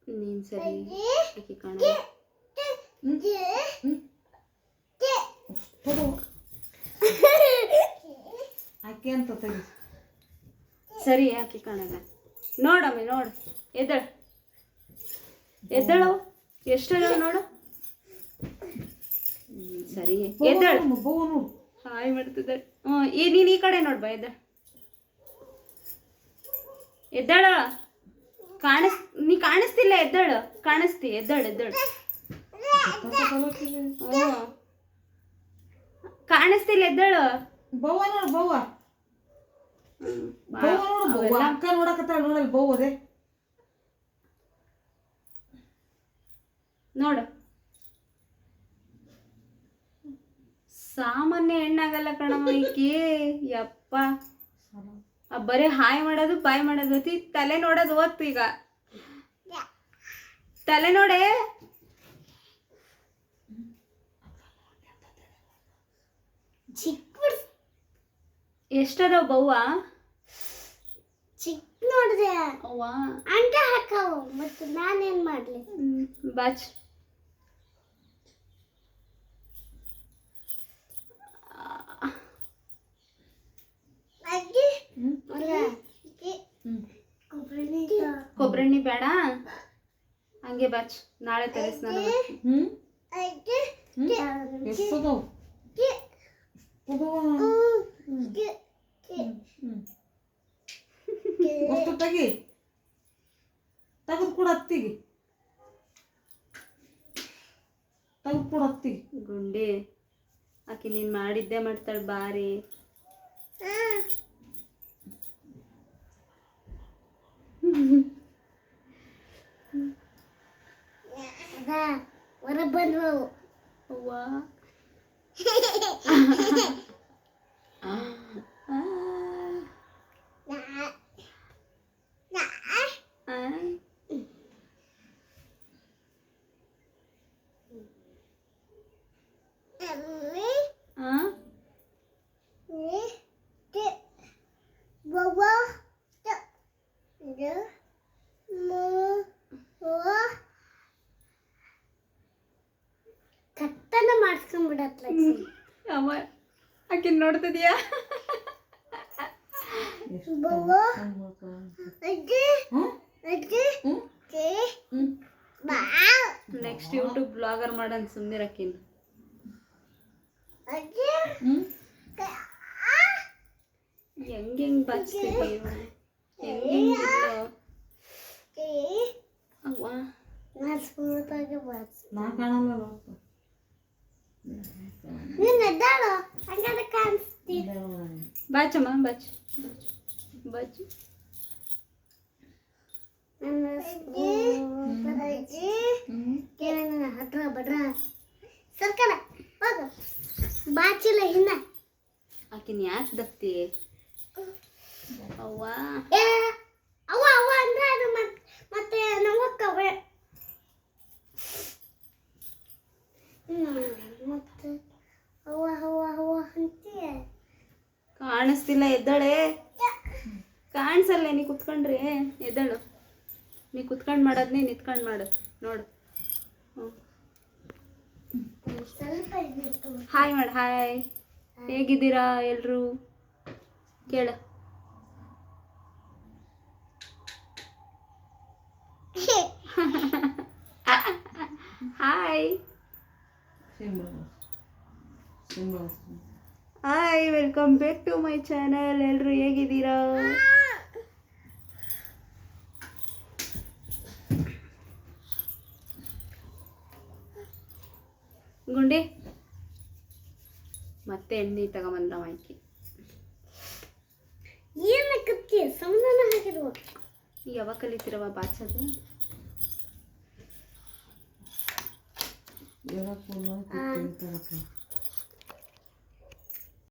ನೀನು ಸರಿ ಆಕೆ ಕಾಣಲ್ಲ. ಆಕೆ ಅಂತ ತೆಗಿ. ಸರಿ ಆಕೆ ಕಾಣಲ್ಲ. ನೋಡಮ್ಮೆ ನೋಡು, ಎದ್ದಳು ಎದ್ದಳು, ಎಷ್ಟದ ನೋಡು. ಸರಿ ಎದ್ದಳು. ಹಾಯ್ ಮಾಡ್ತಿದ್ದಾಳೆ. ನೀನು ಈ ಕಡೆ ನೋಡ್ಬಾ. ಎದ್ದಳು. ನೀ ಕಾಣಿಸ್ತಿಲ್ಲ. ಎದ್ದಳು. ಕಾಣಿಸ್ತಿ. ಎದ್ದಳು ಎದ್ದಳು. ಕಾಣಿಸ್ತಿಲ್ಲ. ಎದ್ದಳು. ಬವ್ವ ನೋಡು, ಬವ್ವ ಬವ್ವ ಅಕ್ಕ ನೋಡಕತ್ತಾಳ ನೋಡಲ್ ಬವ್ವದೆ ನೋಡು. ಸಾಮಾನ್ಯ ಹೆಣ್ಣಾಗಲ್ಲ ಕಣಮ್ಮ ಈಕಿ. ಯಪ್ಪ, ಬರೀ ಹಾಯ್ ಮಾಡೋದು ಬಾಯ್ ಮಾಡೋದು ಓದ್ತಿ. ತಲೆ ನೋಡೋದು ಓದ್ತು. ಈಗ ತಲೆ ನೋಡೆ. ಎಷ್ಟದಾವ ಬವ್ವ? ಚಿಕ್ಕ ನೋಡಿದೆ ಅವ್ವ. ಅಂಟ ಹಾಕವು ಮತ್ತೆ ನಾನೇನ್ ಮಾಡ್ಲಿ? ಬಾಚ್. ಕೊಬ್ಬರಿ ಬೇಡ, ಹಂಗೆ ಬಾಚ್. ನಾಳೆ ತಲೆ ಸ್ನಾನ ತೆಗಿ. ತೆಗೆದು ಕೂಡ ಹತ್ತಿಗೆ, ತೆಗೆದು ಕೂಡ ಹತ್ತಿಗೆ. ಗುಂಡಿ ಆಕೆ ನೀನು ಮಾಡಿದ್ದೆ ಮಾಡ್ತಾಳೆ ಬಾರಿ. ಹೊರ ಬಂದ್ವು. ಅವ್ವ ಕತ್ತನ ಮಾಡಿಸ್ಕೊಂಡ್ಬಿಡತ್ಲ. ಅಮ್ಮ ಆಕೆ ನೋಡ್ತಿದ್ಯಾ? ನೆಕ್ಸ್ಟ್ ಯೂಟ್ಯೂಬ್ ಬ್ಲಾಗರ್ ಮಾಡನ್ ಸುಮ್ಮನಿರಕ್ಕಿನ್. ಹೆಂಗ್ ಬಾಚ್ತೀವಿ ಅವ್ವ. ನಾ ಕಾಣಲ್ಲ. ಬಾಚಮ್ಮ ಬಾಚ್ ಬಾಚ್. ಹತ್ರ ಬಡ್ರ ಸರ್ಕಲ ಹೋಗು. ಬಾಚಿಲ್ಲ ಹಿಂದ. ಆಕಿನ ಯಾಕೆ ದಕ್ತಿ? ಅವ್ವ ಅವ್ವ ಅವ್ವ ಅಂದ್ರೆ ಅದು ಮತ್ತೆ ನಮ್ಮಕ್ಕವೆ. ಮತ್ತೆ ಅವ್ವ ಅವ್ವ ಅವ್ವ ಅಂತೀಯ. ಕಾಣಿಸ್ತಿಲ್ಲ. ಎದ್ದಳೆ. ಕಾಣಿಸಲ್ಲ. ನೀ ಕುತ್ಕೊಂಡ್ರಿ ಎದ್ದಳು. ನೀ ಕುತ್ಕೊಂಡು ಮಾಡೋದ್ನೇ ನಿತ್ಕೊಂಡು ಮಾಡು. ನೋಡು. ಹಾಯ್ ಮಾಡು. ಹಾಯ್, ಹೇಗಿದ್ದೀರಾ ಎಲ್ರು? ಕೇಳ. Hi hi, welcome back to my channel. ಎಲ್ರು ಹೇಗಿದ್ದೀರಾ? ಗುಂಡಿ ಮತ್ತೆ ಎಣ್ಣೆ ತಗೊಂಬಂದ ಮಾಯ್ಕಿ. ಏನಕ್ಕತ್ತಿ ಸಮಾಧಾನ ಆಗಿರುವ. ಯಾವಾಗ ಕಲಿತಿರವ ಬಾಚದು? ಯಾವಾಗ